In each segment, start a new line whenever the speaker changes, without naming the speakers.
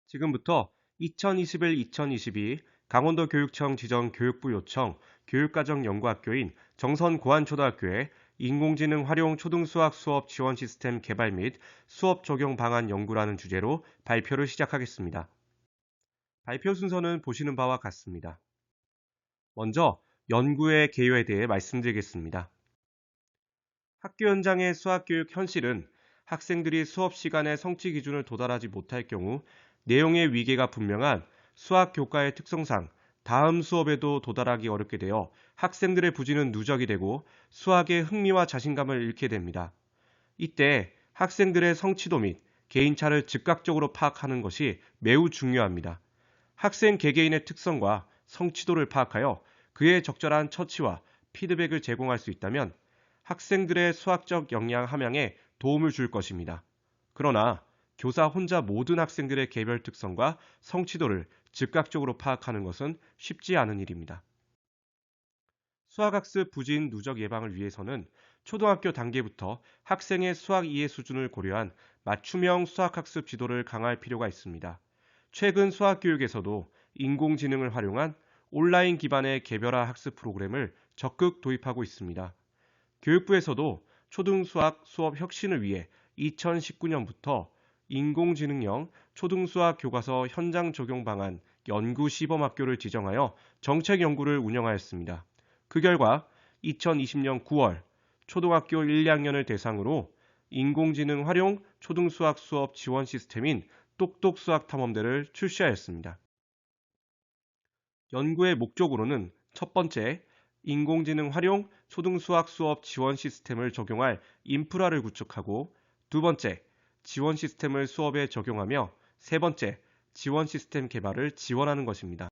지금부터 2021-2022 강원도교육청 지정 교육부 요청 교육과정연구학교인 정선고안초등학교의 인공지능 활용 초등수학 수업 지원 시스템 개발 및 수업 적용 방안 연구라는 주제로 발표를 시작하겠습니다. 발표 순서는 보시는 바와 같습니다. 먼저 연구의 개요에 대해 말씀드리겠습니다. 학교 현장의 수학교육 현실은 학생들이 수업 시간에 성취 기준을 도달하지 못할 경우 내용의 위계가 분명한 수학 교과의 특성상 다음 수업에도 도달하기 어렵게 되어 학생들의 부지는 누적이 되고 수학의 흥미와 자신감을 잃게 됩니다. 이때 학생들의 성취도 및 개인차를 즉각적으로 파악하는 것이 매우 중요합니다. 학생 개개인의 특성과 성취도를 파악하여 그에 적절한 처치와 피드백을 제공할 수 있다면 학생들의 수학적 역량 함양에 도움을 줄 것입니다. 그러나 교사 혼자 모든 학생들의 개별 특성과 성취도를 즉각적으로 파악하는 것은 쉽지 않은 일입니다. 수학학습 부진 누적 예방을 위해서는 초등학교 단계부터 학생의 수학 이해 수준을 고려한 맞춤형 수학학습 지도를 강화할 필요가 있습니다. 최근 수학교육에서도 인공지능을 활용한 온라인 기반의 개별화 학습 프로그램을 적극 도입하고 있습니다. 교육부에서도 초등수학 수업 혁신을 위해 2019년부터 인공지능형 초등수학 교과서 현장 적용 방안 연구 시범학교를 지정하여 정책 연구를 운영하였습니다. 그 결과 2020년 9월 초등학교 1, 2학년을 대상으로 인공지능 활용 초등수학 수업 지원 시스템인 똑똑수학탐험대를 출시하였습니다. 연구의 목적으로는 첫 번째, 인공지능 활용 초등수학 수업 지원 시스템을 적용할 인프라를 구축하고 두 번째, 지원 시스템을 수업에 적용하며 세 번째, 지원 시스템 개발을 지원하는 것입니다.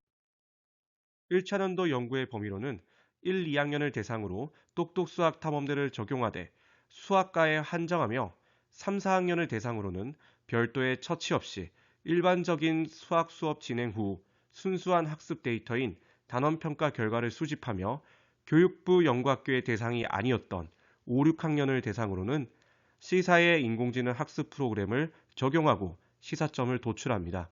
1차년도 연구의 범위로는 1, 2학년을 대상으로 똑똑수학 탐험대를 적용하되 수학과에 한정하며 3, 4학년을 대상으로는 별도의 처치 없이 일반적인 수학 수업 진행 후 순수한 학습 데이터인 단원평가 결과를 수집하며 교육부 연구학교의 대상이 아니었던 5, 6학년을 대상으로는 C사의 인공지능 학습 프로그램을 적용하고 시사점을 도출합니다.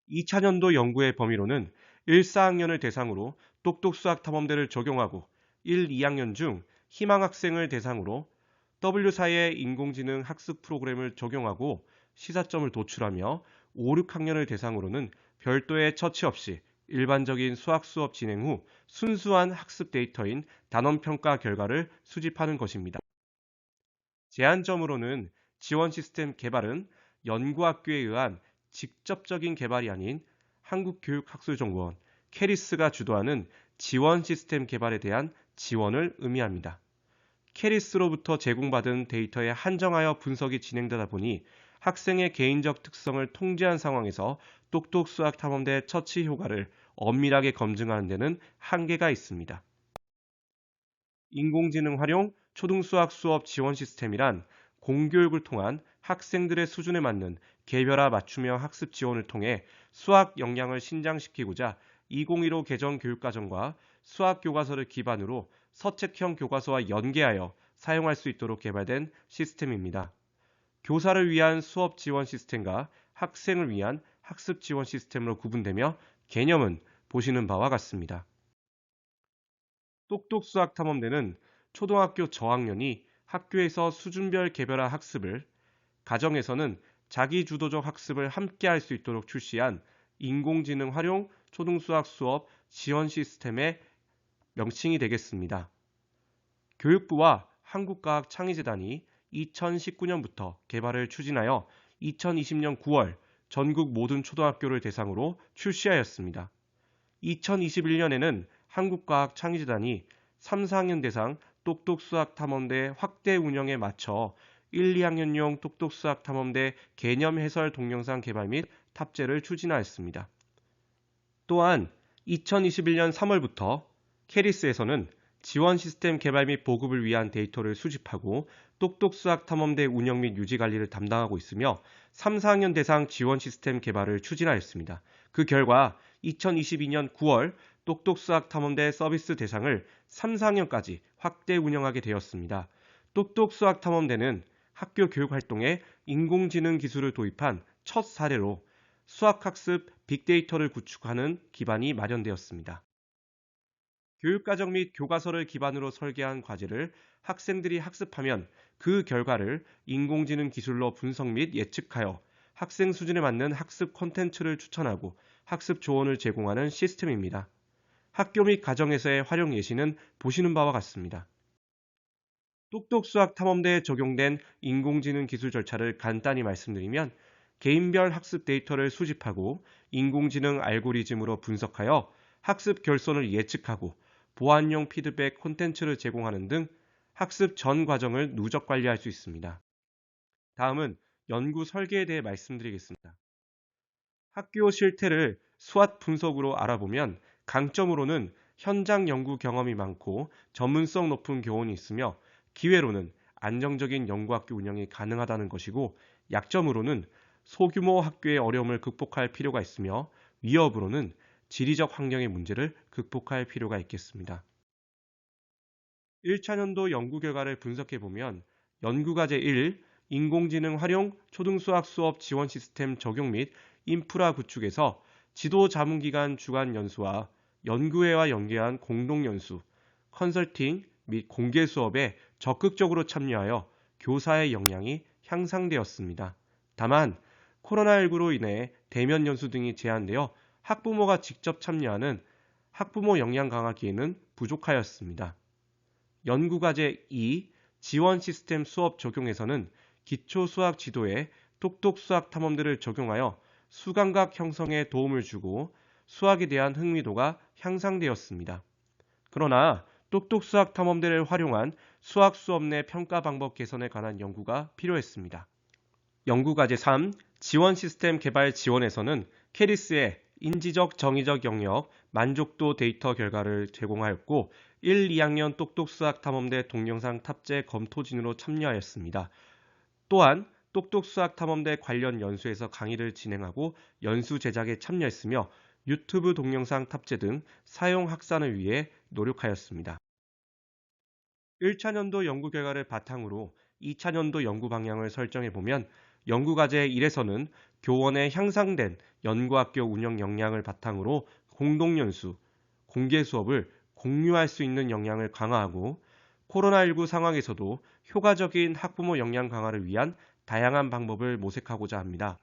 2차년도 연구의 범위로는 1, 4학년을 대상으로 똑똑수학탐험대를 적용하고 1, 2학년 중 희망학생을 대상으로 W사의 인공지능 학습 프로그램을 적용하고 시사점을 도출하며 5, 6학년을 대상으로는 별도의 처치 없이 일반적인 수학 수업 진행 후 순수한 학습 데이터인 단원평가 결과를 수집하는 것입니다. 제한점으로는 지원 시스템 개발은 연구학교에 의한 직접적인 개발이 아닌 한국교육학술정보원 캐리스가 주도하는 지원 시스템 개발에 대한 지원을 의미합니다. 캐리스로부터 제공받은 데이터에 한정하여 분석이 진행되다 보니 학생의 개인적 특성을 통제한 상황에서 똑똑수학탐험대 처치 효과를 엄밀하게 검증하는 데는 한계가 있습니다. 인공지능 활용 초등수학 수업 지원 시스템이란 공교육을 통한 학생들의 수준에 맞는 개별화 맞춤형 학습 지원을 통해 수학 역량을 신장시키고자 2015 개정 교육과정과 수학 교과서를 기반으로 서책형 교과서와 연계하여 사용할 수 있도록 개발된 시스템입니다. 교사를 위한 수업 지원 시스템과 학생을 위한 학습 지원 시스템으로 구분되며 개념은 보시는 바와 같습니다. 똑똑수학탐험대는 초등학교 저학년이 학교에서 수준별 개별화 학습을, 가정에서는 자기주도적 학습을 함께 할 수 있도록 출시한 인공지능 활용 초등수학 수업 지원 시스템의 명칭이 되겠습니다. 교육부와 한국과학창의재단이 2019년부터 개발을 추진하여 2020년 9월 전국 모든 초등학교를 대상으로 출시하였습니다. 2021년에는 한국과학창의재단이 3, 4학년 대상 똑똑수학탐험대 확대 운영에 맞춰 1, 2학년용 똑똑수학탐험대 개념 해설 동영상 개발 및 탑재를 추진하였습니다. 또한 2021년 3월부터 캐리스에서는 지원 시스템 개발 및 보급을 위한 데이터를 수집하고 똑똑수학탐험대 운영 및 유지 관리를 담당하고 있으며 3, 4학년 대상 지원 시스템 개발을 추진하였습니다. 그 결과 2022년 9월 똑똑수학탐험대 서비스 대상을 3, 4학년까지 확대 운영하게 되었습니다. 똑똑수학탐험대는 학교 교육활동에 인공지능 기술을 도입한 첫 사례로 수학학습 빅데이터를 구축하는 기반이 마련되었습니다. 교육과정 및 교과서를 기반으로 설계한 과제를 학생들이 학습하면 그 결과를 인공지능 기술로 분석 및 예측하여 학생 수준에 맞는 학습 콘텐츠를 추천하고 학습 조언을 제공하는 시스템입니다. 학교 및 가정에서의 활용 예시는 보시는 바와 같습니다. 똑똑수학 탐험대에 적용된 인공지능 기술 절차를 간단히 말씀드리면 개인별 학습 데이터를 수집하고 인공지능 알고리즘으로 분석하여 학습 결손을 예측하고 보안용 피드백 콘텐츠를 제공하는 등 학습 전 과정을 누적 관리할 수 있습니다. 다음은 연구 설계에 대해 말씀드리겠습니다. 학교 실태를 수학 분석으로 알아보면 강점으로는 현장 연구 경험이 많고 전문성 높은 교원이 있으며 기회로는 안정적인 연구학교 운영이 가능하다는 것이고 약점으로는 소규모 학교의 어려움을 극복할 필요가 있으며 위협으로는 지리적 환경의 문제를 극복할 필요가 있겠습니다. 1차년도 연구 결과를 분석해보면 연구과제 1, 인공지능 활용 초등수학 수업 지원 시스템 적용 및 인프라 구축에서 지도자문기관 주간 연수와 연구회와 연계한 공동연수, 컨설팅 및 공개 수업에 적극적으로 참여하여 교사의 역량이 향상되었습니다. 다만 코로나19로 인해 대면 연수 등이 제한되어 학부모가 직접 참여하는 학부모 역량 강화 기회는 부족하였습니다. 연구과제 2 지원 시스템 수업 적용에서는 기초 수학 지도에 똑똑 수학 탐험들을 적용하여 수감각 형성에 도움을 주고 수학에 대한 흥미도가 향상되었습니다. 그러나 똑똑 수학 탐험들을 활용한 수학 수업 내 평가 방법 개선에 관한 연구가 필요했습니다. 연구과제 3 지원 시스템 개발 지원에서는 캐리스의 인지적 정의적 영역 만족도 데이터 결과를 제공하였고 1, 2학년 똑똑수학탐험대 동영상 탑재 검토진으로 참여하였습니다. 또한 똑똑수학탐험대 관련 연수에서 강의를 진행하고 연수 제작에 참여했으며 유튜브 동영상 탑재 등 사용 확산을 위해 노력하였습니다. 1차년도 연구 결과를 바탕으로 2차년도 연구 방향을 설정해보면 연구과제 1에서는 교원의 향상된 연구학교 운영 역량을 바탕으로 공동연수, 공개 수업을 공유할 수 있는 역량을 강화하고 코로나19 상황에서도 효과적인 학부모 역량 강화를 위한 다양한 방법을 모색하고자 합니다.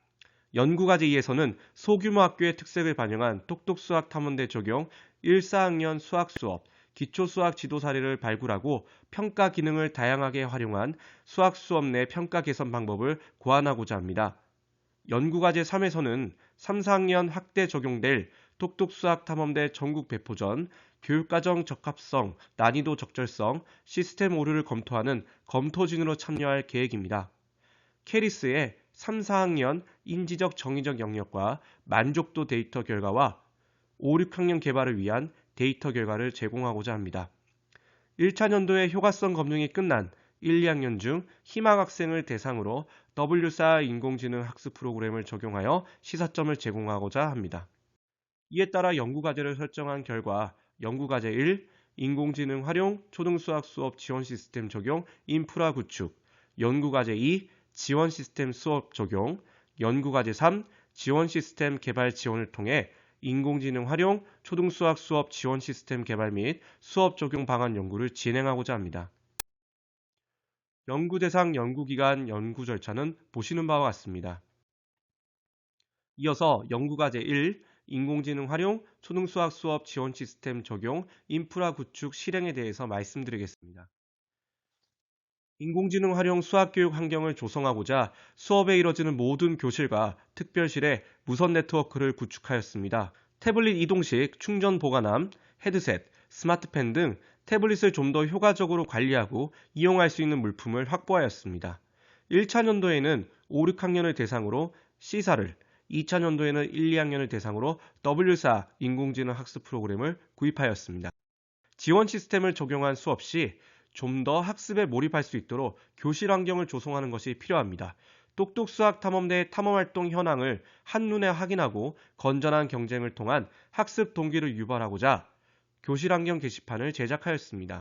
연구과제 2에서는 소규모 학교의 특색을 반영한 똑똑수학 탐험대 적용 1, 4학년 수학 수업, 기초 수학 지도 사례를 발굴하고 평가 기능을 다양하게 활용한 수학 수업 내 평가 개선 방법을 고안하고자 합니다. 연구과제 3에서는 3, 4학년 학대 적용될 똑똑수학 탐험대 전국 배포전, 교육과정 적합성, 난이도 적절성, 시스템 오류를 검토하는 검토진으로 참여할 계획입니다. 캐리스의 3, 4학년 인지적 정의적 영역과 만족도 데이터 결과와 5, 6학년 개발을 위한 데이터 결과를 제공하고자 합니다. 1차년도의 효과성 검증이 끝난 1, 2학년 중 희망 학생을 대상으로 W4 인공지능 학습 프로그램을 적용하여 시사점을 제공하고자 합니다. 이에 따라 연구과제를 설정한 결과 연구과제 1, 인공지능 활용 초등수학 수업 지원 시스템 적용 인프라 구축, 연구과제 2, 지원 시스템 수업 적용, 연구과제 3, 지원 시스템 개발 지원을 통해 인공지능 활용 초등수학 수업 지원 시스템 개발 및 수업 적용 방안 연구를 진행하고자 합니다. 연구 대상 연구기관 연구 절차는 보시는 바와 같습니다. 이어서 연구과제 1, 인공지능 활용 초등수학 수업 지원 시스템 적용 인프라 구축 실행에 대해서 말씀드리겠습니다. 인공지능 활용 수학교육 환경을 조성하고자 수업에 이뤄지는 모든 교실과 특별실에 무선 네트워크를 구축하였습니다. 태블릿 이동식 충전 보관함, 헤드셋, 스마트펜 등 태블릿을 좀 더 효과적으로 관리하고 이용할 수 있는 물품을 확보하였습니다. 1차년도에는 5, 6학년을 대상으로 C사를, 2차년도에는 1, 2학년을 대상으로 W4 인공지능 학습 프로그램을 구입하였습니다. 지원 시스템을 적용한 수업 시 좀 더 학습에 몰입할 수 있도록 교실 환경을 조성하는 것이 필요합니다. 똑똑수학 탐험대의 탐험활동 현황을 한눈에 확인하고 건전한 경쟁을 통한 학습 동기를 유발하고자 교실 환경 게시판을 제작하였습니다.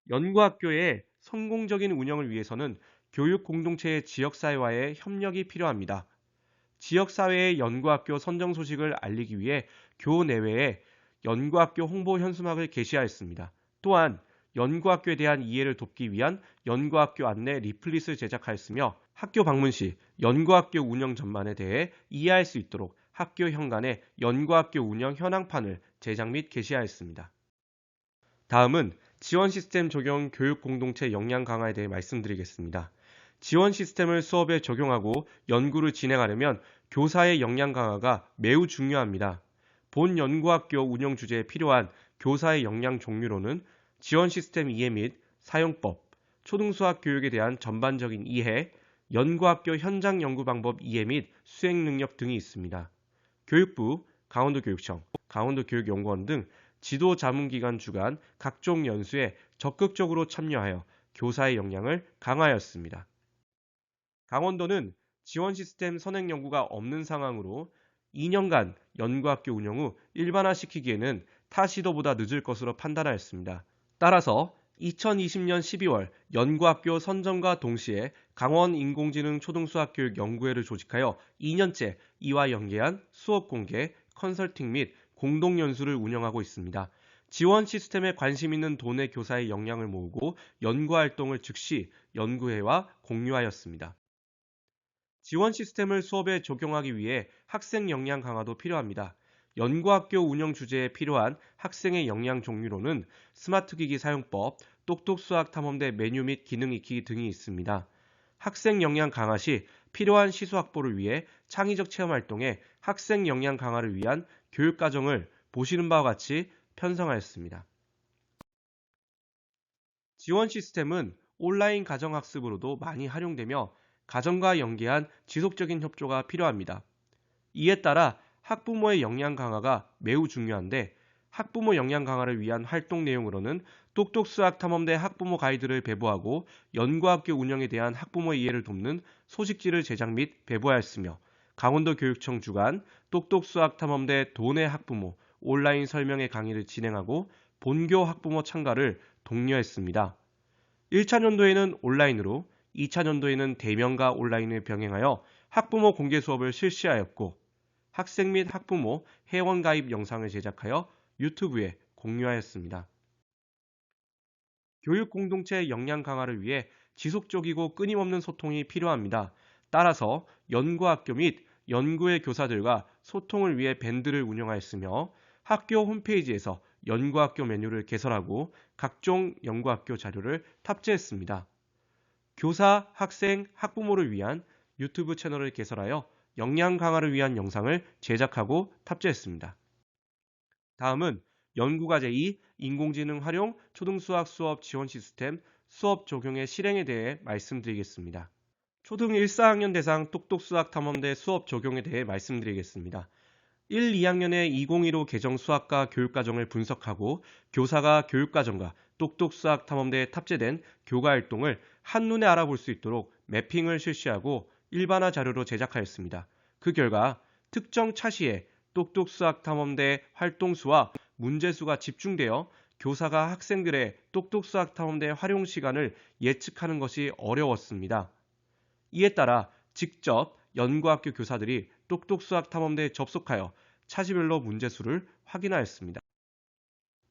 연구학교의 성공적인 운영을 위해서는 교육 공동체의 지역사회와의 협력이 필요합니다. 지역사회의 연구학교 선정 소식을 알리기 위해 교내외에 연구학교 홍보 현수막을 게시하였습니다. 또한 연구학교에 대한 이해를 돕기 위한 연구학교 안내 리플릿을 제작하였으며 학교 방문 시 연구학교 운영 전반에 대해 이해할 수 있도록 학교 현관에 연구학교 운영 현황판을 제작 및 게시하였습니다. 다음은 지원 시스템 적용 교육 공동체 역량 강화에 대해 말씀드리겠습니다. 지원 시스템을 수업에 적용하고 연구를 진행하려면 교사의 역량 강화가 매우 중요합니다. 본 연구학교 운영 주제에 필요한 교사의 역량 종류로는 지원 시스템 이해 및 사용법, 초등수학 교육에 대한 전반적인 이해, 연구학교 현장 연구 방법 이해 및 수행 능력 등이 있습니다. 교육부, 강원도교육청, 강원도교육연구원 등 지도 자문기관 주관 각종 연수에 적극적으로 참여하여 교사의 역량을 강화하였습니다. 강원도는 지원 시스템 선행 연구가 없는 상황으로 2년간 연구학교 운영 후 일반화시키기에는 타 시도보다 늦을 것으로 판단하였습니다. 따라서 2020년 12월 연구학교 선정과 동시에 강원인공지능 초등수학교육연구회를 조직하여 2년째 이와 연계한 수업 공개, 컨설팅 및 공동연수를 운영하고 있습니다. 지원 시스템에 관심 있는 도내 교사의 역량을 모으고 연구활동을 즉시 연구회와 공유하였습니다. 지원 시스템을 수업에 적용하기 위해 학생 역량 강화도 필요합니다. 연구학교 운영 주제에 필요한 학생의 역량 종류로는 스마트기기 사용법, 똑똑수학 탐험대 메뉴 및 기능 익히기 등이 있습니다. 학생 역량 강화 시 필요한 시수 확보를 위해 창의적 체험 활동에 학생 역량 강화를 위한 교육과정을 보시는 바와 같이 편성하였습니다. 지원 시스템은 온라인 가정학습으로도 많이 활용되며 가정과 연계한 지속적인 협조가 필요합니다. 이에 따라 학부모의 역량 강화가 매우 중요한데 학부모 역량 강화를 위한 활동 내용으로는 똑똑수학 탐험대 학부모 가이드를 배부하고 연구학교 운영에 대한 학부모 이해를 돕는 소식지를 제작 및 배부하였으며 강원도교육청 주관 똑똑수학 탐험대 도내 학부모 온라인 설명회 강의를 진행하고 본교 학부모 참가를 독려했습니다. 1차년도에는 온라인으로 2차년도에는 대면과 온라인을 병행하여 학부모 공개 수업을 실시하였고 학생 및 학부모 회원 가입 영상을 제작하여 유튜브에 공유하였습니다. 교육 공동체 역량 강화를 위해 지속적이고 끊임없는 소통이 필요합니다. 따라서 연구학교 및 연구회 교사들과 소통을 위해 밴드를 운영하였으며 학교 홈페이지에서 연구학교 메뉴를 개설하고 각종 연구학교 자료를 탑재했습니다. 교사, 학생, 학부모를 위한 유튜브 채널을 개설하여 역량 강화를 위한 영상을 제작하고 탑재했습니다. 다음은 연구과제 2 인공지능 활용 초등수학 수업 지원 시스템 수업 적용의 실행에 대해 말씀드리겠습니다. 초등 1, 4학년 대상 똑똑수학 탐험대 수업 적용에 대해 말씀드리겠습니다. 1, 2학년의 2015 개정 수학과 교육과정을 분석하고 교사가 교육과정과 똑똑수학 탐험대에 탑재된 교과활동을 한눈에 알아볼 수 있도록 매핑을 실시하고 일반화 자료로 제작하였습니다. 그 결과 특정 차시에 똑똑수학 탐험대 활동수와 문제수가 집중되어 교사가 학생들의 똑똑수학 탐험대 활용 시간을 예측하는 것이 어려웠습니다. 이에 따라 직접 연구학교 교사들이 똑똑수학 탐험대에 접속하여 차시별로 문제수를 확인하였습니다.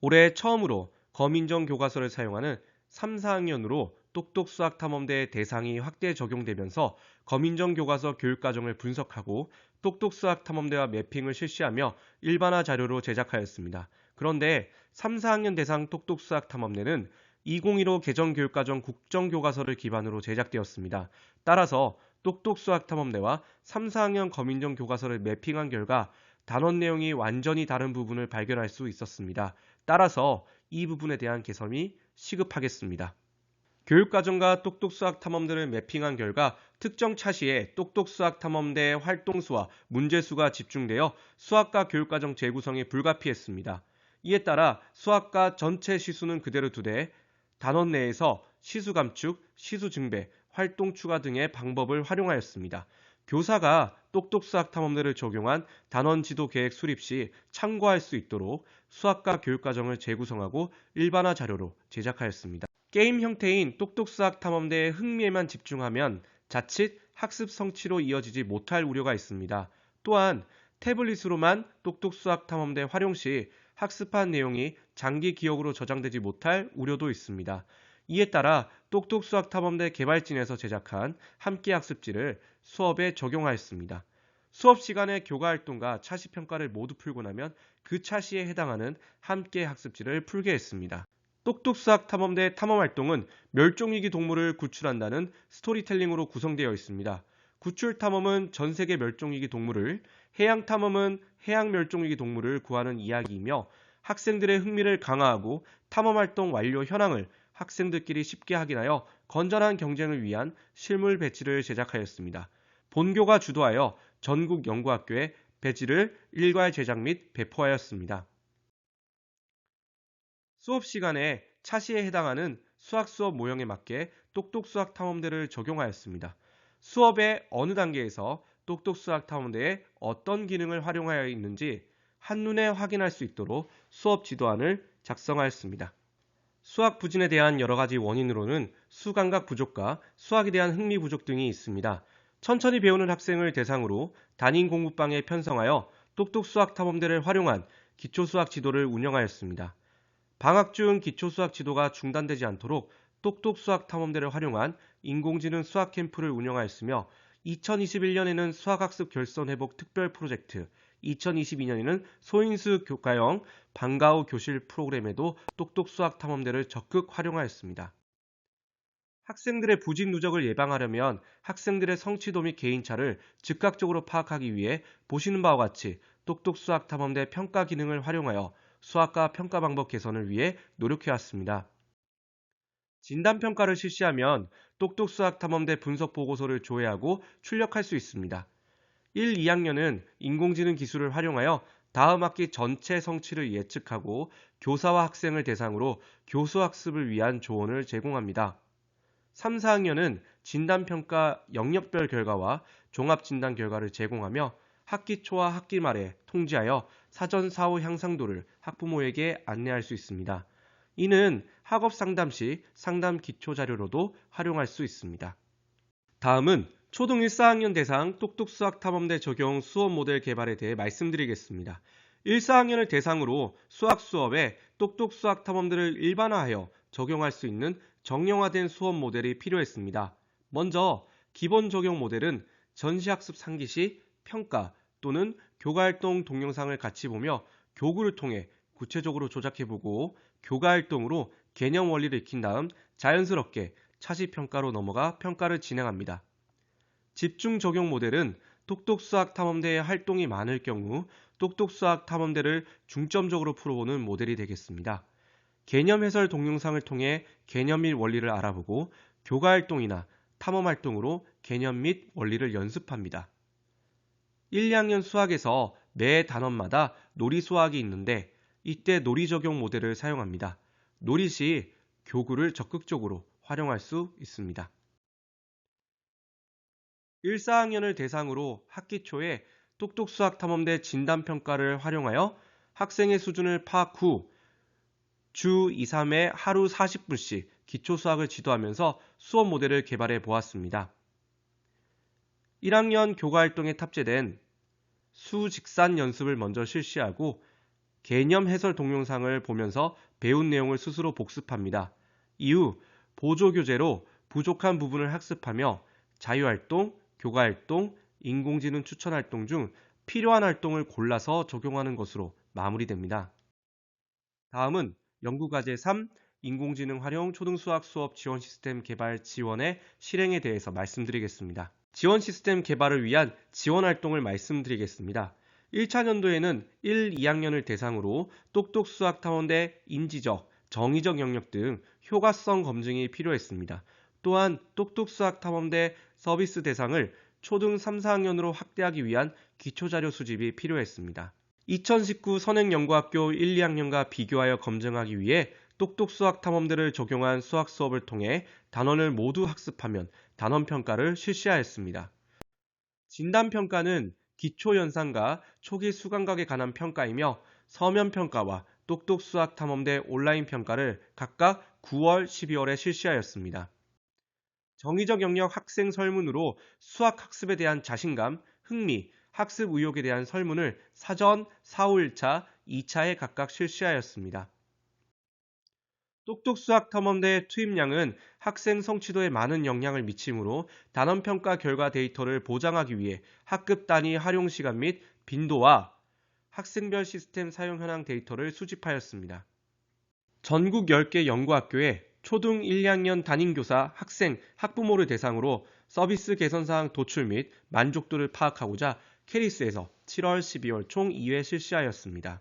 올해 처음으로 검인정 교과서를 사용하는 3, 4학년으로 똑똑수학 탐험대 대상이 확대 적용되면서 검인정 교과서 교육과정을 분석하고 똑똑수학 탐험대와 매핑을 실시하며 일반화 자료로 제작하였습니다. 그런데 3, 4학년 대상 똑똑수학 탐험대는 2015 개정 교육과정 국정교과서를 기반으로 제작되었습니다. 따라서 똑똑수학 탐험대와 3, 4학년 검인정 교과서를 매핑한 결과 단원 내용이 완전히 다른 부분을 발견할 수 있었습니다. 따라서 이 부분에 대한 개선이 시급하겠습니다. 교육과정과 똑똑수학 탐험대를 매핑한 결과 특정 차시에 똑똑수학 탐험대 활동수와 문제수가 집중되어 수학과 교육과정 재구성이 불가피했습니다. 이에 따라 수학과 전체 시수는 그대로 두되 단원 내에서 시수 감축, 시수 증배, 활동 추가 등의 방법을 활용하였습니다. 교사가 똑똑수학 탐험대를 적용한 단원 지도 계획 수립 시 참고할 수 있도록 수학과 교육과정을 재구성하고 일반화 자료로 제작하였습니다. 게임 형태인 똑똑수학 탐험대의 흥미에만 집중하면 자칫 학습 성취로 이어지지 못할 우려가 있습니다. 또한 태블릿으로만 똑똑수학탐험대 활용 시 학습한 내용이 장기 기억으로 저장되지 못할 우려도 있습니다. 이에 따라 똑똑수학탐험대 개발진에서 제작한 함께 학습지를 수업에 적용하였습니다. 수업 시간에 교과활동과 차시평가를 모두 풀고 나면 그 차시에 해당하는 함께 학습지를 풀게 했습니다. 똑똑수학탐험대 탐험활동은 멸종위기 동물을 구출한다는 스토리텔링으로 구성되어 있습니다. 구출탐험은 전세계 멸종위기 동물을, 해양탐험은 해양 멸종위기 동물을 구하는 이야기이며 학생들의 흥미를 강화하고 탐험활동 완료 현황을 학생들끼리 쉽게 확인하여 건전한 경쟁을 위한 실물 배지를 제작하였습니다. 본교가 주도하여 전국 연구학교에 배지를 일괄 제작 및 배포하였습니다. 수업 시간에 차시에 해당하는 수학 수업 모형에 맞게 똑똑수학 탐험대를 적용하였습니다. 수업의 어느 단계에서 똑똑수학 탐험대에 어떤 기능을 활용하여 있는지 한눈에 확인할 수 있도록 수업 지도안을 작성하였습니다. 수학 부진에 대한 여러 가지 원인으로는 수감각 부족과 수학에 대한 흥미 부족 등이 있습니다. 천천히 배우는 학생을 대상으로 단임 공부방에 편성하여 똑똑수학 탐험대를 활용한 기초수학 지도를 운영하였습니다. 방학 중 기초수학 지도가 중단되지 않도록 똑똑수학 탐험대를 활용한 인공지능 수학 캠프를 운영하였으며 2021년에는 수학학습 결손 회복 특별 프로젝트, 2022년에는 소인수 교과형 방과 후 교실 프로그램에도 똑똑수학 탐험대를 적극 활용하였습니다. 학생들의 부직 누적을 예방하려면 학생들의 성취도 및 개인차를 즉각적으로 파악하기 위해 보시는 바와 같이 똑똑수학 탐험대 평가 기능을 활용하여 수학과 평가 방법 개선을 위해 노력해왔습니다. 진단평가를 실시하면 똑똑수학탐험대 분석보고서를 조회하고 출력할 수 있습니다. 1, 2학년은 인공지능 기술을 활용하여 다음 학기 전체 성취를 예측하고 교사와 학생을 대상으로 교수학습을 위한 조언을 제공합니다. 3, 4학년은 진단평가 영역별 결과와 종합진단 결과를 제공하며 학기 초와 학기 말에 통지하여 사전 사후 향상도를 학부모에게 안내할 수 있습니다. 이는 학업 상담 시 상담 기초 자료로도 활용할 수 있습니다. 다음은 초등 1, 4학년 대상 똑똑수학탐험대 적용 수업 모델 개발에 대해 말씀드리겠습니다. 1, 4학년을 대상으로 수학 수업에 똑똑수학탐험대를 일반화하여 적용할 수 있는 정형화된 수업 모델이 필요했습니다. 먼저 기본 적용 모델은 전시학습 상기 시 평가 또는 교과활동 동영상을 같이 보며 교구를 통해 구체적으로 조작해보고 교과활동으로 개념 원리를 익힌 다음 자연스럽게 차시평가로 넘어가 평가를 진행합니다. 집중 적용 모델은 똑똑수학탐험대의 활동이 많을 경우 똑똑수학탐험대를 중점적으로 풀어보는 모델이 되겠습니다. 개념 해설 동영상을 통해 개념 및 원리를 알아보고 교과활동이나 탐험활동으로 개념 및 원리를 연습합니다. 1, 2학년 수학에서 매 단원마다 놀이 수학이 있는데 이때 놀이 적용 모델을 사용합니다. 놀이 시 교구를 적극적으로 활용할 수 있습니다. 1, 4학년을 대상으로 학기 초에 똑똑수학탐험대 진단평가를 활용하여 학생의 수준을 파악 후 주 2, 3회 하루 40분씩 기초수학을 지도하면서 수업 모델을 개발해 보았습니다. 1학년 교과활동에 탑재된 수직산 연습을 먼저 실시하고 개념 해설 동영상을 보면서 배운 내용을 스스로 복습합니다. 이후 보조교재로 부족한 부분을 학습하며 자유활동, 교과활동, 인공지능 추천활동 중 필요한 활동을 골라서 적용하는 것으로 마무리됩니다. 다음은 연구과제 3, 인공지능 활용 초등수학 수업 지원 시스템 개발 지원의 실행에 대해서 말씀드리겠습니다. 지원 시스템 개발을 위한 지원 활동을 말씀드리겠습니다. 1차 년도에는 1, 2학년을 대상으로 똑똑수학탐험대 인지적, 정의적 영역 등 효과성 검증이 필요했습니다. 또한 똑똑수학탐험대 서비스 대상을 초등 3, 4학년으로 확대하기 위한 기초자료 수집이 필요했습니다. 2019 선행연구학교 1, 2학년과 비교하여 검증하기 위해 똑똑수학탐험대를 적용한 수학 수업을 통해 단원을 모두 학습하면 단원평가를 실시하였습니다. 진단평가는 기초연산과 초기 수감각에 관한 평가이며 서면평가와 똑똑수학탐험대 온라인 평가를 각각 9월, 12월에 실시하였습니다. 정의적 영역 학생 설문으로 수학 학습에 대한 자신감, 흥미, 학습 의욕에 대한 설문을 사전, 4, 5일차, 2차에 각각 실시하였습니다. 똑똑수학 탐험대 투입량은 학생 성취도에 많은 영향을 미치므로 단원평가 결과 데이터를 보장하기 위해 학급 단위 활용 시간 및 빈도와 학생별 시스템 사용 현황 데이터를 수집하였습니다. 전국 10개 연구학교에 초등 1, 2학년 담임교사, 학생, 학부모를 대상으로 서비스 개선사항 도출 및 만족도를 파악하고자 캐리스에서 7월, 12월 총 2회 실시하였습니다.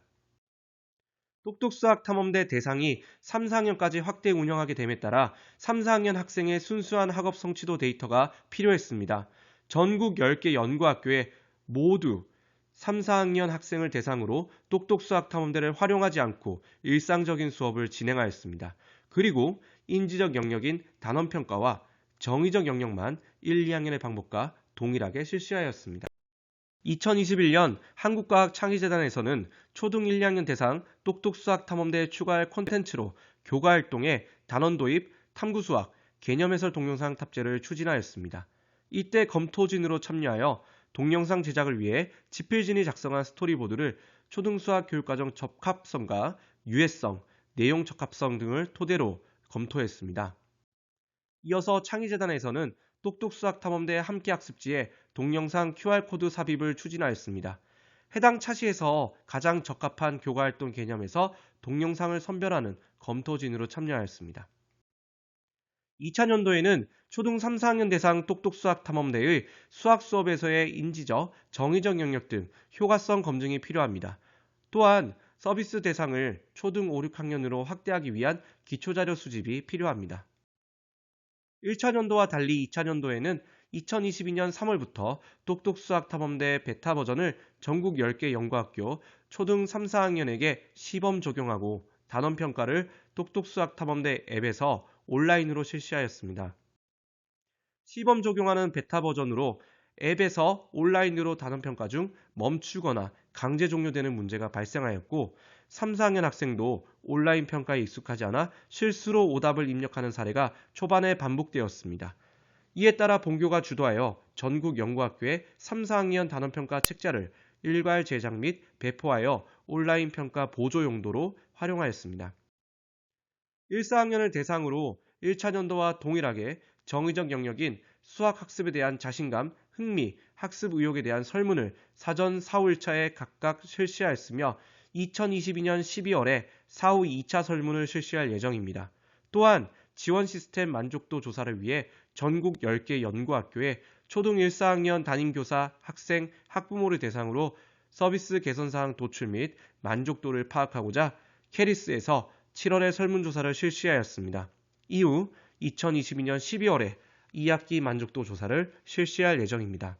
똑똑수학 탐험대 대상이 3, 4학년까지 확대 운영하게 됨에 따라 3, 4학년 학생의 순수한 학업 성취도 데이터가 필요했습니다. 전국 10개 연구학교에 모두 3, 4학년 학생을 대상으로 똑똑수학 탐험대를 활용하지 않고 일상적인 수업을 진행하였습니다. 그리고 인지적 영역인 단원평가와 정의적 영역만 1, 2학년의 방법과 동일하게 실시하였습니다. 2021년 한국과학창의재단에서는 초등 1, 2학년 대상 똑똑수학탐험대에 추가할 콘텐츠로 교과활동에 단원 도입, 탐구수학, 개념해설 동영상 탑재를 추진하였습니다. 이때 검토진으로 참여하여 동영상 제작을 위해 지필진이 작성한 스토리보드를 초등수학 교육과정 적합성과 유해성, 내용 적합성 등을 토대로 검토했습니다. 이어서 창의재단에서는 똑똑수학탐험대 함께학습지에 동영상 QR코드 삽입을 추진하였습니다. 해당 차시에서 가장 적합한 교과활동 개념에서 동영상을 선별하는 검토진으로 참여하였습니다. 2000년도에는 초등 3, 4학년 대상 똑똑수학탐험대의 수학 수업에서의 인지적, 정의적 영역 등 효과성 검증이 필요합니다. 또한 서비스 대상을 초등 5, 6학년으로 확대하기 위한 기초자료 수집이 필요합니다. 1차년도와 달리 2차년도에는 2022년 3월부터 똑똑수학탐험대 베타 버전을 전국 10개 연구학교 초등 3, 4학년에게 시범 적용하고 단원평가를 똑똑수학탐험대 앱에서 온라인으로 실시하였습니다. 시범 적용하는 베타 버전으로 앱에서 온라인으로 단원평가 중 멈추거나 강제 종료되는 문제가 발생하였고 3, 4학년 학생도 온라인 평가에 익숙하지 않아 실수로 오답을 입력하는 사례가 초반에 반복되었습니다. 이에 따라 본교가 주도하여 전국 연구학교에 3, 4학년 단원평가 책자를 일괄 제작 및 배포하여 온라인 평가 보조 용도로 활용하였습니다. 1, 4학년을 대상으로 1차년도와 동일하게 정의적 영역인 수학학습에 대한 자신감, 흥미, 학습 의욕에 대한 설문을 사전 4, 5일차에 각각 실시하였으며 2022년 12월에 4, 5, 2차 설문을 실시할 예정입니다. 또한 지원 시스템 만족도 조사를 위해 전국 10개 연구학교에 초등 1, 4학년 담임교사, 학생, 학부모를 대상으로 서비스 개선사항 도출 및 만족도를 파악하고자 캐리스에서 7월에 설문조사를 실시하였습니다. 이후 2022년 12월에 2학기 만족도 조사를 실시할 예정입니다.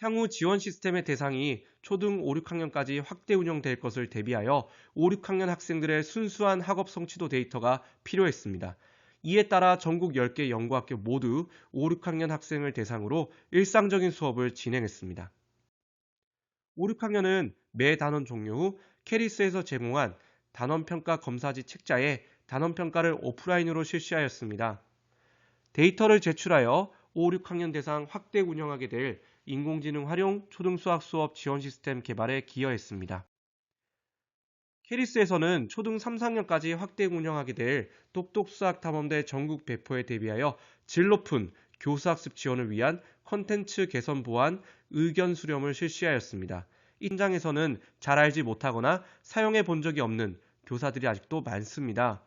향후 지원 시스템의 대상이 초등 5, 6학년까지 확대 운영될 것을 대비하여 5, 6학년 학생들의 순수한 학업 성취도 데이터가 필요했습니다. 이에 따라 전국 10개 연구학교 모두 5, 6학년 학생을 대상으로 일상적인 수업을 진행했습니다. 5, 6학년은 매 단원 종료 후 캐리스에서 제공한 단원평가 검사지 책자에 단원평가를 오프라인으로 실시하였습니다. 데이터를 제출하여 5, 6학년 대상 확대 운영하게 될 인공지능 활용 초등수학 수업 지원 시스템 개발에 기여했습니다. 캐리스에서는 초등 3, 4학년까지 확대 운영하게 될 똑똑수학탐험대 전국 배포에 대비하여 질 높은 교수학습 지원을 위한 콘텐츠 개선 보완 의견 수렴을 실시하였습니다. 이 현장에서는 잘 알지 못하거나 사용해 본 적이 없는 교사들이 아직도 많습니다.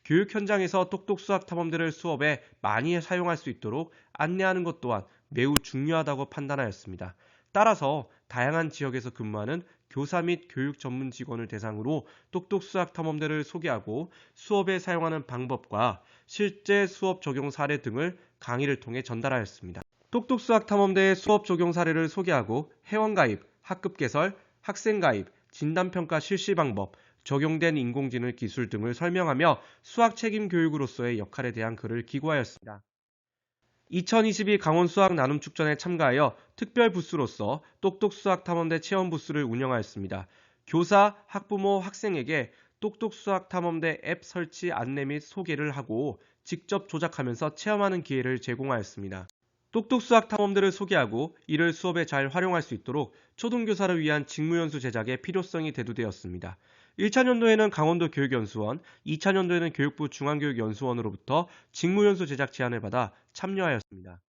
교육 현장에서 똑똑수학탐험대를 수업에 많이 사용할 수 있도록 안내하는 것 또한 매우 중요하다고 판단하였습니다. 따라서 다양한 지역에서 근무하는 교사 및 교육 전문 직원을 대상으로 똑똑수학탐험대를 소개하고 수업에 사용하는 방법과 실제 수업 적용 사례 등을 강의를 통해 전달하였습니다. 똑똑수학탐험대의 수업 적용 사례를 소개하고 회원가입, 학급 개설, 학생가입, 진단평가 실시 방법, 적용된 인공지능 기술 등을 설명하며 수학 책임 교육으로서의 역할에 대한 글을 기고하였습니다. 2022 강원 수학 나눔 축전에 참가하여 특별 부스로서 똑똑수학탐험대 체험 부스를 운영하였습니다. 교사, 학부모, 학생에게 똑똑수학탐험대 앱 설치 안내 및 소개를 하고 직접 조작하면서 체험하는 기회를 제공하였습니다. 똑똑 수학 탐험들을 소개하고 이를 수업에 잘 활용할 수 있도록 초등교사를 위한 직무연수 제작의 필요성이 대두되었습니다. 1차년도에는 강원도 교육연수원, 2차년도에는 교육부 중앙교육연수원으로부터 직무연수 제작 제안을 받아 참여하였습니다.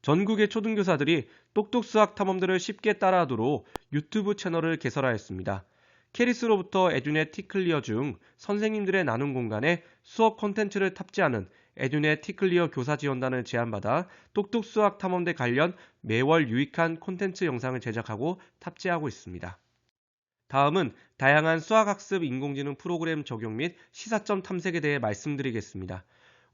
전국의 초등교사들이 똑똑 수학 탐험들을 쉽게 따라하도록 유튜브 채널을 개설하였습니다. 캐리스로부터 에듀넷 티클리어 중 선생님들의 나눔 공간에 수업 콘텐츠를 탑재하는 에듀넷 티클리어 교사 지원단을 제안받아 똑똑 수학 탐험대 관련 매월 유익한 콘텐츠 영상을 제작하고 탑재하고 있습니다. 다음은 다양한 수학학습 인공지능 프로그램 적용 및 시사점 탐색에 대해 말씀드리겠습니다.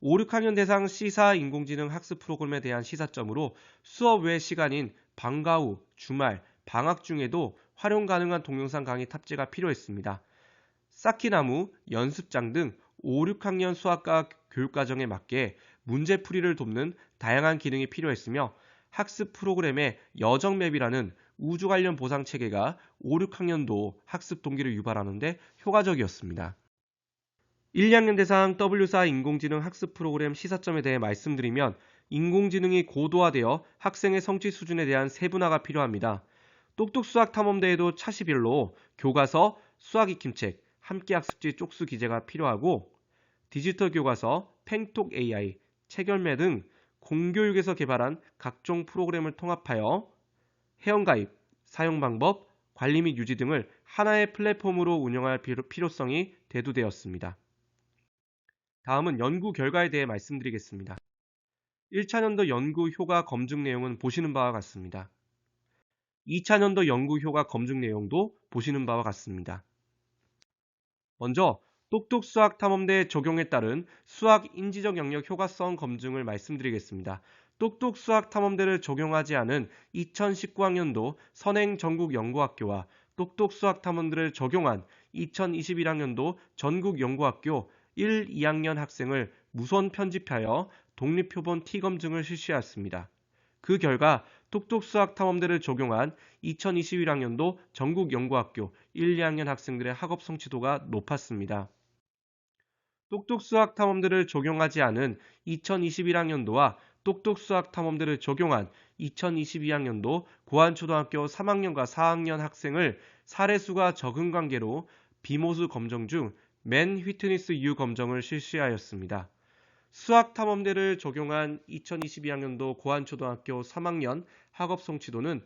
5, 6학년 대상 시사 인공지능 학습 프로그램에 대한 시사점으로 수업 외 시간인 방과 후, 주말, 방학 중에도 활용 가능한 동영상 강의 탑재가 필요했습니다. 쌓기나무, 연습장 등 5, 6학년 수학과 교육과정에 맞게 문제풀이를 돕는 다양한 기능이 필요했으며 학습 프로그램의 여정맵이라는 우주 관련 보상 체계가 5, 6학년도 학습 동기를 유발하는 데 효과적이었습니다. 1, 2학년 대상 W4 인공지능 학습 프로그램 시사점에 대해 말씀드리면 인공지능이 고도화되어 학생의 성취 수준에 대한 세분화가 필요합니다. 똑똑 수학 탐험대에도 차시별로 교과서, 수학 익힘책, 함께학습지 쪽수 기재가 필요하고 디지털 교과서, 팽톡 AI, 책열매 등 공교육에서 개발한 각종 프로그램을 통합하여 회원가입, 사용 방법, 관리 및 유지 등을 하나의 플랫폼으로 운영할 필요성이 대두되었습니다. 다음은 연구 결과에 대해 말씀드리겠습니다. 1차년도 연구 효과 검증 내용은 보시는 바와 같습니다. 2차년도 연구 효과 검증 내용도 보시는 바와 같습니다. 먼저 똑똑 수학 탐험대 적용에 따른 수학 인지적 영역 효과성 검증을 말씀드리겠습니다. 똑똑 수학 탐험대를 적용하지 않은 2019학년도 선행 전국 연구학교와 똑똑 수학 탐험대를 적용한 2021학년도 전국 연구학교 1, 2학년 학생을 무선 편집하여 독립표본 T검증을 실시하였습니다. 그 결과 똑똑 수학 탐험대를 적용한 2021학년도 전국 연구학교 1, 2학년 학생들의 학업 성취도가 높았습니다. 똑똑 수학 탐험대를 적용하지 않은 2021학년도와 똑똑 수학 탐험대를 적용한 2022학년도 고안초등학교 3학년과 4학년 학생을 사례수가 적은 관계로 비모수 검정 중 맨 휘트니스 U 검정을 실시하였습니다. 수학 탐험대를 적용한 2022학년도 고안초등학교 3학년 학업 성취도는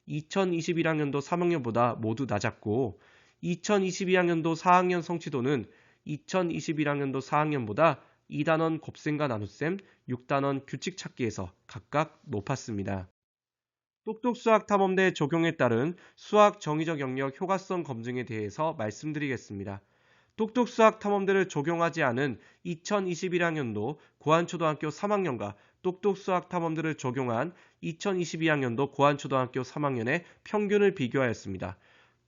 2021학년도 3학년보다 모두 낮았고 2022학년도 4학년 성취도는 2021학년도 4학년보다 2단원 곱셈과 나눗셈, 6단원 규칙 찾기에서 각각 높았습니다. 똑똑 수학 탐험대 적용에 따른 수학 정의적 영역 효과성 검증에 대해서 말씀드리겠습니다. 똑똑 수학 탐험대를 적용하지 않은 2021학년도 고안초등학교 3학년과 똑똑 수학 탐험대를 적용한 2022학년도 고안초등학교 3학년의 평균을 비교하였습니다.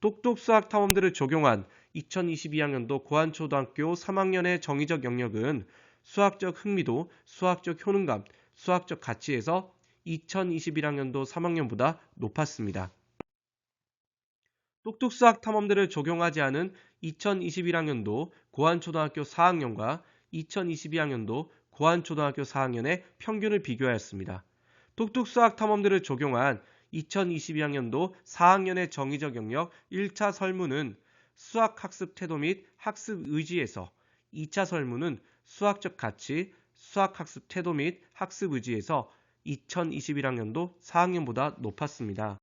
똑똑 수학 탐험대를 적용한 2022학년도 고안초등학교 3학년의 정의적 영역은 수학적 흥미도, 수학적 효능감, 수학적 가치에서 2021학년도 3학년보다 높았습니다. 똑똑 수학 탐험대를 적용하지 않은 2021학년도 고안초등학교 4학년과 2022학년도 고안초등학교 4학년의 평균을 비교하였습니다. 똑똑 수학 탐험대를 적용한 2022학년도 4학년의 정의적 영역 1차 설문은 수학학습 태도 및 학습 의지에서 2차 설문은 수학적 가치, 수학학습 태도 및 학습 의지에서 2021학년도 4학년보다 높았습니다.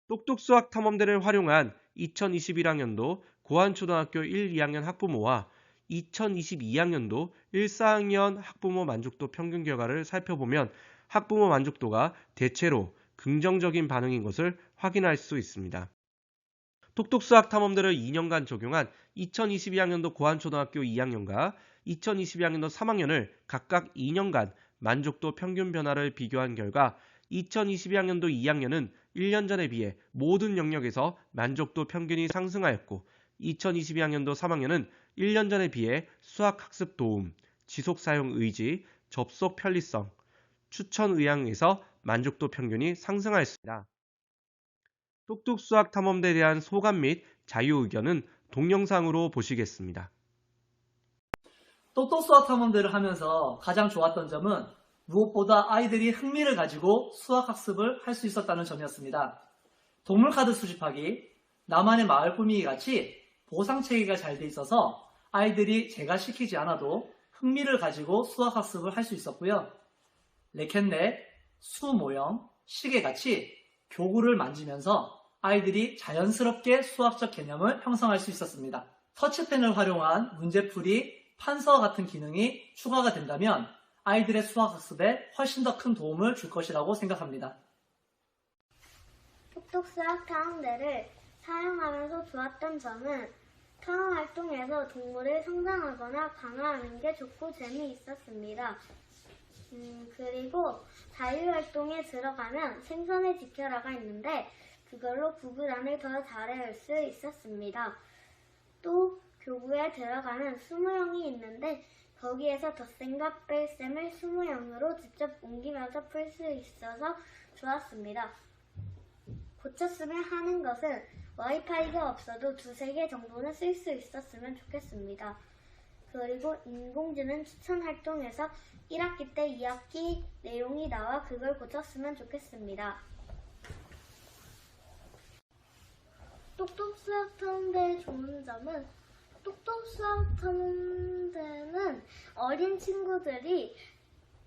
똑똑 수학 탐험대를 활용한 2021학년도 고안초등학교 1, 2학년 학부모와 2022학년도 1, 4학년 학부모 만족도 평균 결과를 살펴보면 학부모 만족도가 대체로 긍정적인 반응인 것을 확인할 수 있습니다. 똑똑 수학 탐험대를 2년간 적용한 2022학년도 고안초등학교 2학년과 2022학년도 3학년을 각각 2년간 만족도 평균 변화를 비교한 결과 2022학년도 2학년은 1년 전에 비해 모든 영역에서 만족도 평균이 상승하였고 2022학년도 3학년은 1년 전에 비해 수학학습 도움, 지속사용 의지, 접속 편리성, 추천 의향에서 만족도 평균이 상승하였습니다. 똑똑 수학 탐험대에 대한 소감 및 자유 의견은 동영상으로 보시겠습니다.
똑똑 수학 탐험대를 하면서 가장 좋았던 점은 무엇보다 아이들이 흥미를 가지고 수학 학습을 할 수 있었다는 점이었습니다. 동물카드 수집하기, 나만의 마을 꾸미기 같이 보상체계가 잘 돼 있어서 아이들이 제가 시키지 않아도 흥미를 가지고 수학 학습을 할 수 있었고요. 레켓넷, 수 모형, 시계 같이 교구를 만지면서 아이들이 자연스럽게 수학적 개념을 형성할 수 있었습니다. 터치펜을 활용한 문제풀이, 판서 같은 기능이 추가가 된다면 아이들의 수학 학습에 훨씬 더 큰 도움을 줄 것이라고 생각합니다.
똑똑 수학 탐험대를 사용하면서 좋았던 점은 탐험 활동에서 동물을 성장하거나 강화하는 게 좋고 재미있었습니다. 그리고 자유활동에 들어가면 생선을 지켜라가 있는데 그걸로 구구단을 더 잘해올 수 있었습니다. 또 교구에 들어가면 수모형이 있는데 거기에서 덧셈과 뺄셈을 수모형으로 직접 옮기면서 풀 수 있어서 좋았습니다. 고쳤으면 하는 것은 와이파이가 없어도 2-3개 정도는 쓸 수 있었으면 좋겠습니다. 그리고 인공지능 추천 활동에서 1학기 때 2학기 내용이 나와 그걸 고쳤으면 좋겠습니다. 똑똑 수학 탐험대의 좋은 점은 똑똑 수학 탐험대는 어린 친구들이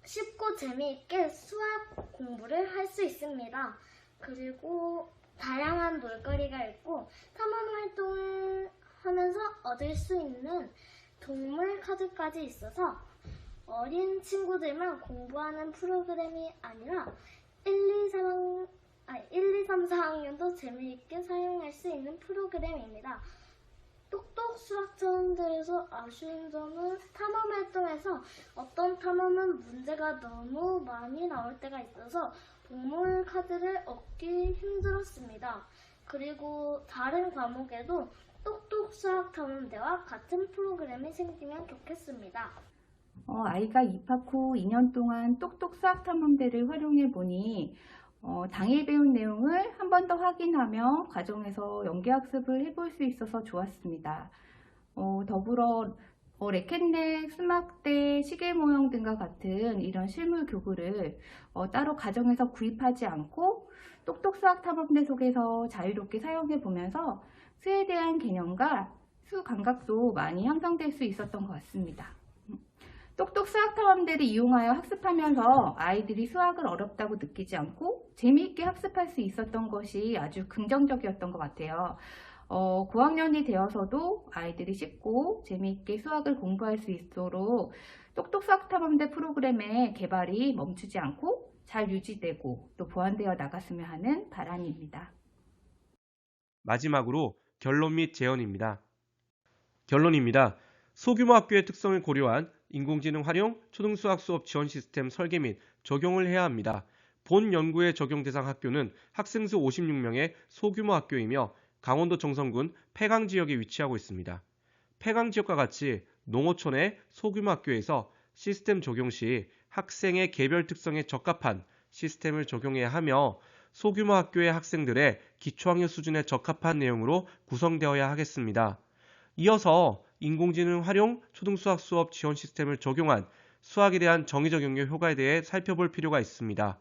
쉽고 재미있게 수학 공부를 할 수 있습니다. 그리고 다양한 놀거리가 있고 탐험 활동을 하면서 얻을 수 있는 동물 카드까지 있어서 어린 친구들만 공부하는 프로그램이 아니라 1, 2, 3, 4학년도 재미있게 사용할 수 있는 프로그램입니다. 똑똑 수학 탐험대에서 아쉬운 점은 탐험 활동에서 어떤 탐험은 문제가 너무 많이 나올 때가 있어서 동물 카드를 얻기 힘들었습니다. 그리고 다른 과목에도 똑똑 수학 탐험대와 같은 프로그램이 생기면 좋겠습니다.
아이가 입학 후 2년 동안 똑똑 수학 탐험대를 활용해 보니 당일 배운 내용을 한 번 더 확인하며 과정에서 연계학습을 해볼 수 있어서 좋았습니다. 더불어 레켓넷, 수막대, 시계 모형 등과 같은 이런 실물 교구를 따로 가정에서 구입하지 않고 똑똑 수학 탐험대 속에서 자유롭게 사용해 보면서 수에 대한 개념과 수 감각도 많이 향상될 수 있었던 것 같습니다. 똑똑 수학 탐험대를 이용하여 학습하면서 아이들이 수학을 어렵다고 느끼지 않고 재미있게 학습할 수 있었던 것이 아주 긍정적이었던 것 같아요. 고학년이 되어서도 아이들이 쉽고 재미있게 수학을 공부할 수 있도록 똑똑 수학 탐험대 프로그램의 개발이 멈추지 않고 잘 유지되고 또 보완되어 나갔으면 하는 바람입니다.
마지막으로 결론 및 제언입니다. 결론입니다. 소규모 학교의 특성을 고려한 인공지능 활용 초등수학 수업 지원 시스템 설계 및 적용을 해야 합니다. 본 연구의 적용 대상 학교는 학생 수 56명의 소규모 학교이며 강원도 정선군 폐강 지역에 위치하고 있습니다. 폐강 지역과 같이 농어촌의 소규모 학교에서 시스템 적용 시 학생의 개별 특성에 적합한 시스템을 적용해야 하며 소규모 학교의 학생들의 기초학력 수준에 적합한 내용으로 구성되어야 하겠습니다. 이어서 인공지능 활용 초등수학 수업 지원 시스템을 적용한 수학에 대한 정의적 영역 효과에 대해 살펴볼 필요가 있습니다.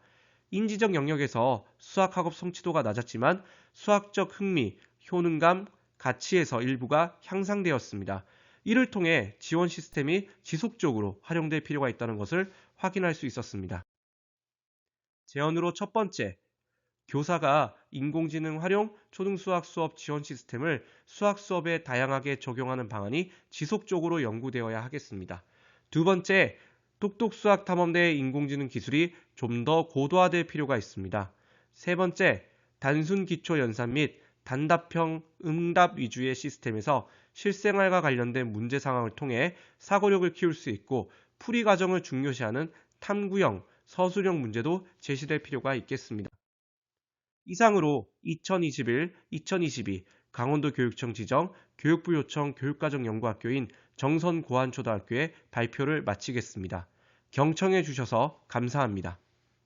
인지적 영역에서 수학 학업 성취도가 낮았지만 수학적 흥미, 효능감, 가치에서 일부가 향상되었습니다. 이를 통해 지원 시스템이 지속적으로 활용될 필요가 있다는 것을 확인할 수 있었습니다. 제언으로 첫 번째, 교사가 인공지능 활용 초등수학 수업 지원 시스템을 수학 수업에 다양하게 적용하는 방안이 지속적으로 연구되어야 하겠습니다. 두 번째, 똑똑 수학 탐험대의 인공지능 기술이 좀 더 고도화될 필요가 있습니다. 세 번째, 단순 기초 연산 및 단답형 응답 위주의 시스템에서 실생활과 관련된 문제 상황을 통해 사고력을 키울 수 있고 풀이 과정을 중요시하는 탐구형, 서술형 문제도 제시될 필요가 있겠습니다. 이상으로 2021-2022 강원도 교육청 지정 교육부 요청 교육과정 연구학교인 정선고안초등학교의 발표를 마치겠습니다. 경청해 주셔서 감사합니다.